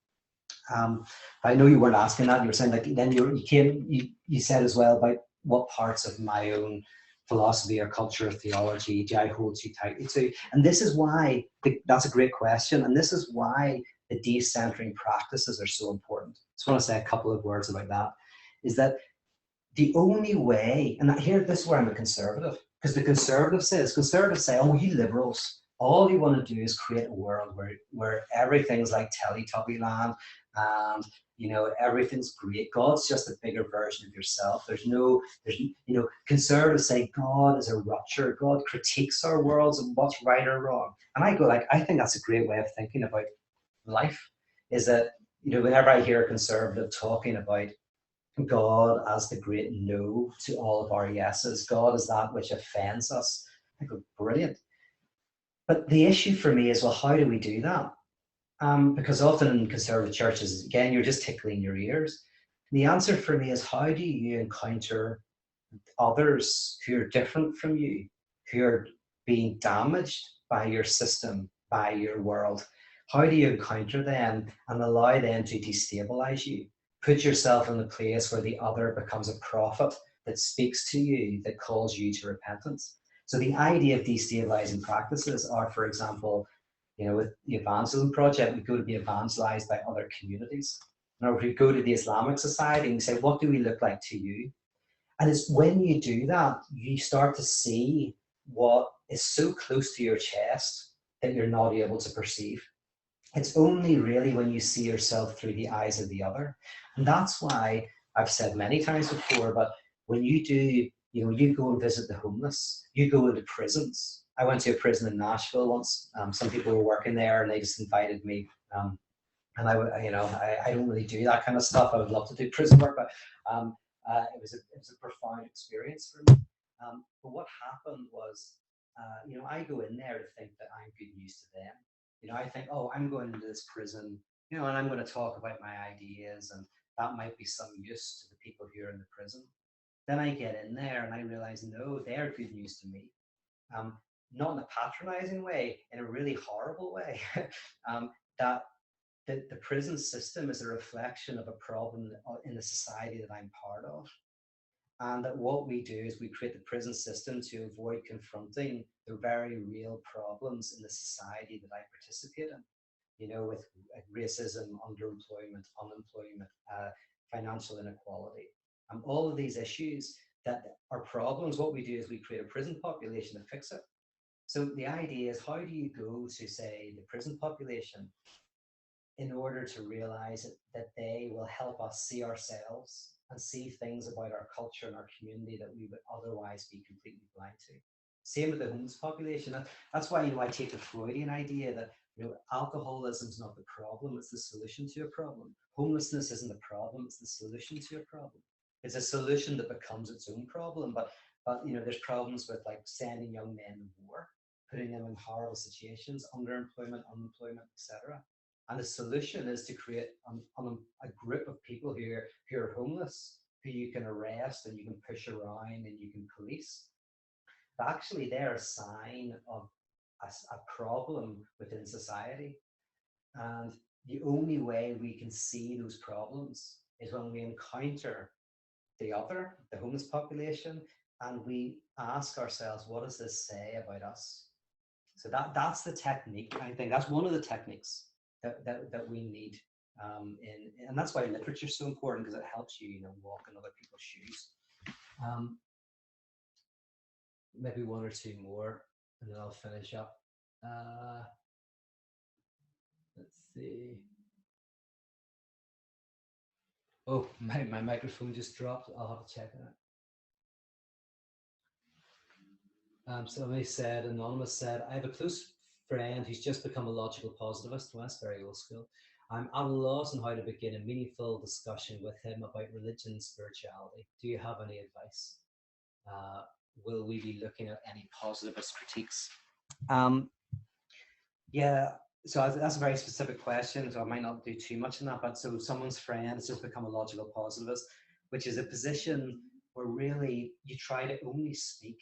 I know you weren't asking that. You were saying then you said as well about what parts of my own philosophy or culture or theology do I hold too tightly to? And this is why that's a great question. And this is why the decentering practices are so important. I just want to say a couple of words about that. Is that the only way, and this is where I'm a conservative, because the conservatives say, oh, you liberals, all you want to do is create a world where everything's like Teletubby land, and everything's great. God's just a bigger version of yourself. Conservatives say God is a rupture. God critiques our worlds and what's right or wrong. And I go I think that's a great way of thinking about life. Is that whenever I hear a conservative talking about God as the great no to all of our yeses, God is that which offends us, I go, brilliant. But the issue for me is, well, how do we do that? Because often in conservative churches, again, you're just tickling your ears. The answer for me is, how do you encounter others who are different from you, who are being damaged by your system, by your world? How do you encounter them and allow them to destabilize you? Put yourself in the place where the other becomes a prophet that speaks to you, that calls you to repentance. So the idea of destabilizing practices are, for example, with the Evangelism Project, we go to be evangelized by other communities. Or we go to the Islamic Society and we say, what do we look like to you? And it's when you do that, you start to see what is so close to your chest that you're not able to perceive. It's only really when you see yourself through the eyes of the other. And that's why I've said many times before, but when you do, you go and visit the homeless, you go into prisons. I went to a prison in Nashville once. Some people were working there and they just invited me. And I don't really do that kind of stuff. I would love to do prison work, but it was a profound experience for me. But what happened was, I go in there to think that I'm good news to them. I think, oh, I'm going into this prison, and I'm going to talk about my ideas, and that might be some use to the people who are in the prison. Then I get in there and I realize, no, they're good news to me. Um, Not in a patronizing way, in a really horrible way. That the prison system is a reflection of a problem in the society that I'm part of. And that what we do is we create the prison system to avoid confronting the very real problems in the society that I participate in, with racism, underemployment, unemployment, financial inequality. All of these issues that are problems, what we do is we create a prison population to fix it. So the idea is, how do you go to, say, the prison population in order to realize that they will help us see ourselves and see things about our culture and our community that we would otherwise be completely blind to. Same with the homeless population. That's why I take the Freudian idea that alcoholism is not the problem; it's the solution to a problem. Homelessness isn't the problem; it's the solution to a problem. It's a solution that becomes its own problem. But there's problems with like sending young men to war, putting them in horrible situations, underemployment, unemployment, etc. And the solution is to create a group of people who are homeless, who you can arrest and you can push around and you can police. But actually, they're a sign of a problem within society. And the only way we can see those problems is when we encounter the other, the homeless population, and we ask ourselves, what does this say about us? So that's the technique. I think that's one of the techniques that we need. And that's why literature is so important, because it helps you, walk in other people's shoes. Maybe one or two more, and then I'll finish up. Let's see. Oh, my microphone just dropped. I'll have to check that. Somebody said, Anonymous said, I have a close friend who's just become a logical positivist. Well, that's very old school. I'm at a loss on how to begin a meaningful discussion with him about religion and spirituality. Do you have any advice? Will we be looking at any positivist critiques? Yeah, so that's a very specific question, so I might not do too much in that. But so someone's friend has just become a logical positivist, which is a position where really you try to only speak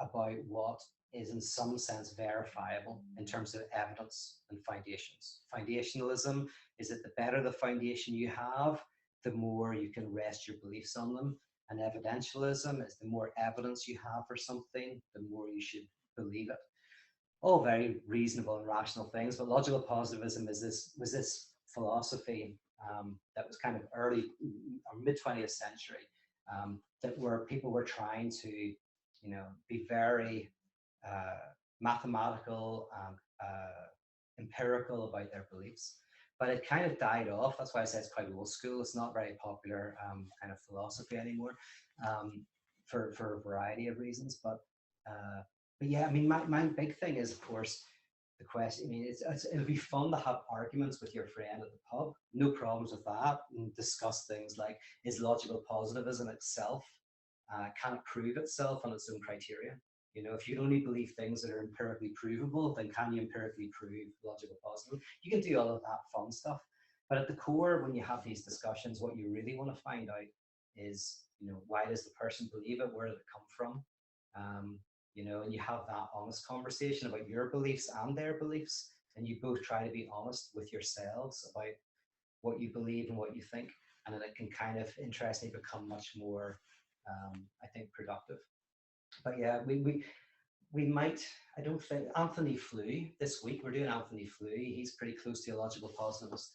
about what is in some sense verifiable in terms of evidence and foundations. Foundationalism is that the better the foundation you have, the more you can rest your beliefs on them. And evidentialism is the more evidence you have for something, the more you should believe it. All very reasonable and rational things, but logical positivism was this philosophy that was kind of early or mid 20th century, that where people were trying to be very mathematical and empirical about their beliefs. But it kind of died off. That's why I say it's quite old school. It's not very popular kind of philosophy anymore, for a variety of reasons. But yeah, I mean, my big thing is, of course, the question. I mean, it'll be fun to have arguments with your friend at the pub. No problems with that. And discuss things like, is logical positivism itself, can it prove itself on its own criteria? If you only believe things that are empirically provable, then can you empirically prove logical positivism? You can do all of that fun stuff. But at the core, when you have these discussions, what you really want to find out is, why does the person believe it? Where did it come from? And you have that honest conversation about your beliefs and their beliefs, and you both try to be honest with yourselves about what you believe and what you think, and then it can kind of interestingly become much more, I think, productive. But yeah, we might. I don't think Anthony Flew this week. We're doing Anthony Flew. He's pretty close to a logical positivist,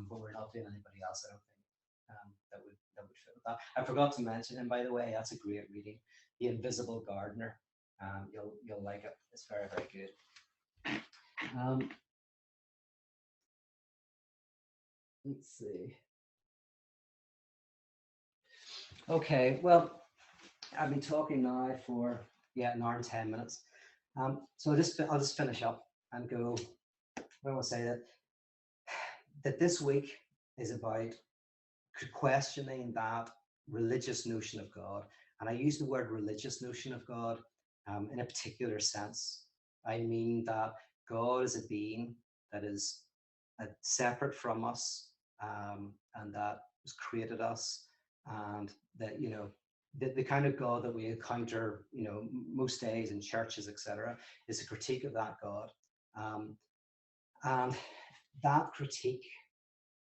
but we're not doing anybody else. I don't think that would fit with that. I forgot to mention him, by the way. That's a great reading, The Invisible Gardener. You'll like it. It's very, very good. Let's see. Okay, well, I've been talking now for an hour and 10 minutes. So I'll just finish up and go. I will say that this week is about questioning that religious notion of God. And I use the word religious notion of God in a particular sense. I mean that God is a being that is separate from us, and that has created us, and that, the kind of God that we encounter, most days in churches, etc., is a critique of that God. And that critique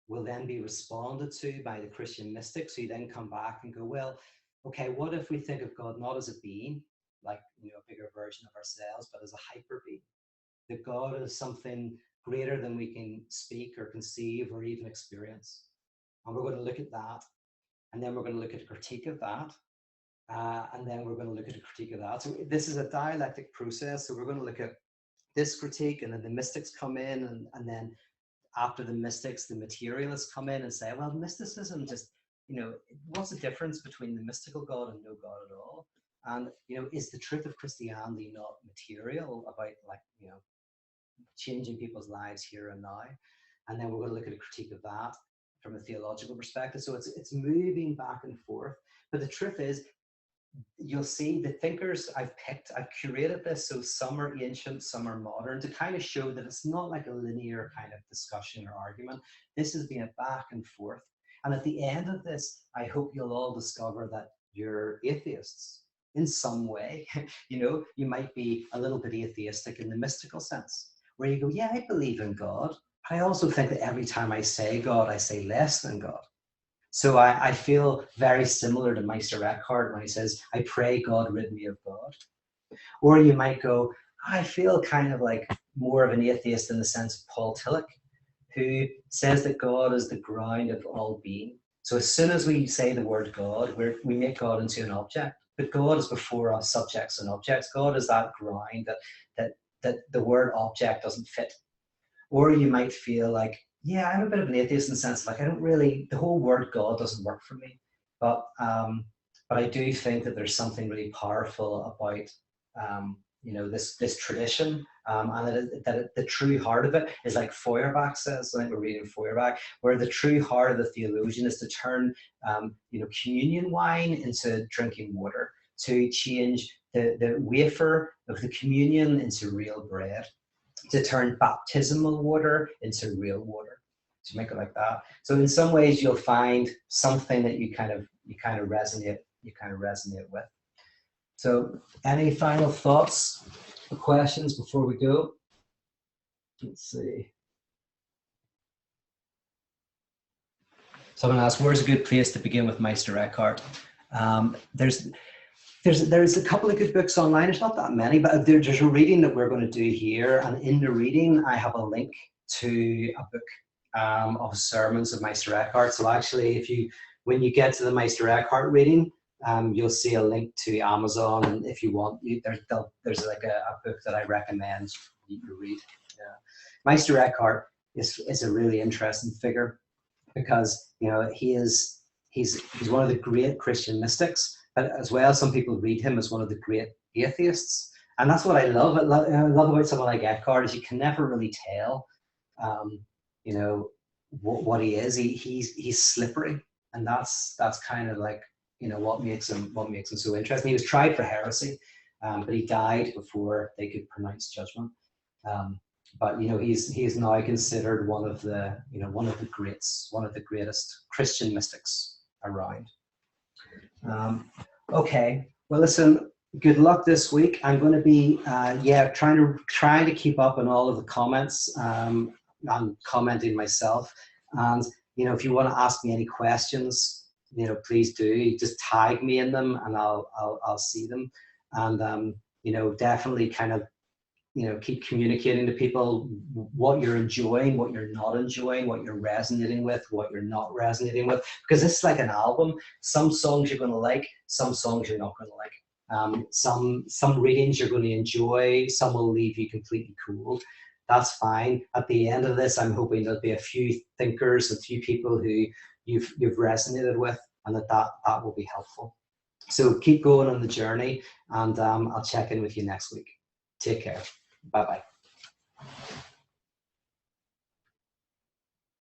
will then be responded to by the Christian mystics, who then come back and go, well, okay, what if we think of God not as a being, like, a bigger version of ourselves, but as a hyper being? That God is something greater than we can speak or conceive or even experience. And we're going to look at that. And then we're going to look at a critique of that. And then we're going to look at a critique of that. So this is a dialectic process. So we're going to look at this critique, and then the mystics come in, and then after the mystics, the materialists come in and say, well, mysticism just, what's the difference between the mystical God and no God at all? And, is the truth of Christianity not material, about, like, changing people's lives here and now? And then we're going to look at a critique of that from a theological perspective. So it's moving back and forth. But the truth is, you'll see the thinkers I've curated this, so some are ancient, some are modern, to kind of show that it's not like a linear kind of discussion or argument. This has been a back and forth. And at the end of this, I hope you'll all discover that you're atheists in some way. You might be a little bit atheistic in the mystical sense, where you go, yeah, I believe in God. But I also think that every time I say God, I say less than God. So I feel very similar to Meister Eckhart when he says, I pray God rid me of God. Or you might go, I feel kind of like more of an atheist in the sense of Paul Tillich, who says that God is the ground of all being. So as soon as we say the word God, we make God into an object. But God is before us, subjects and objects. God is that ground that the word object doesn't fit. Or you might feel like, yeah, I'm a bit of an atheist in the sense of, like, I don't really, the whole word God doesn't work for me. But I do think that there's something really powerful about, this tradition, and that the true heart of it is, like Feuerbach says, I think we're reading Feuerbach, where the true heart of the theologian is to turn, communion wine into drinking water, to change the wafer of the communion into real bread, to turn baptismal water into real water, to make it like that. So in some ways, you'll find something that you kind of resonate with. So any final thoughts or questions before we go? Let's see. Someone asked, where's a good place to begin with Meister Eckhart? There's a couple of good books online. There's not that many, but there's a reading that we're going to do here. And in the reading, I have a link to a book of sermons of Meister Eckhart. So actually, when you get to the Meister Eckhart reading, you'll see a link to Amazon. And if you want, there's like a book that I recommend you read. Yeah. Meister Eckhart is a really interesting figure, because he's one of the great Christian mystics. But as well, some people read him as one of the great atheists. And that's what I love. I love about someone like Eckhart, is you can never really tell, what he is. He's slippery. And that's kind of like, what makes him so interesting. He was tried for heresy, but he died before they could pronounce judgment. But he's now considered one of the greats, one of the greatest Christian mystics around. Okay, well, listen, good luck this week. I'm going to be trying to keep up on all of the comments. I'm commenting myself, and if you want to ask me any questions, please do. Just tag me in them, and I'll see them. And definitely kind of keep communicating to people what you're enjoying, what you're not enjoying, what you're resonating with, what you're not resonating with, because this is like an album. Some songs you're going to like, some songs you're not going to like. Some readings you're going to enjoy, some will leave you completely cool. That's fine. At the end of this, I'm hoping there'll be a few thinkers, a few people who you've resonated with, and that will be helpful. So keep going on the journey, and I'll check in with you next week. Take care. Bye-bye.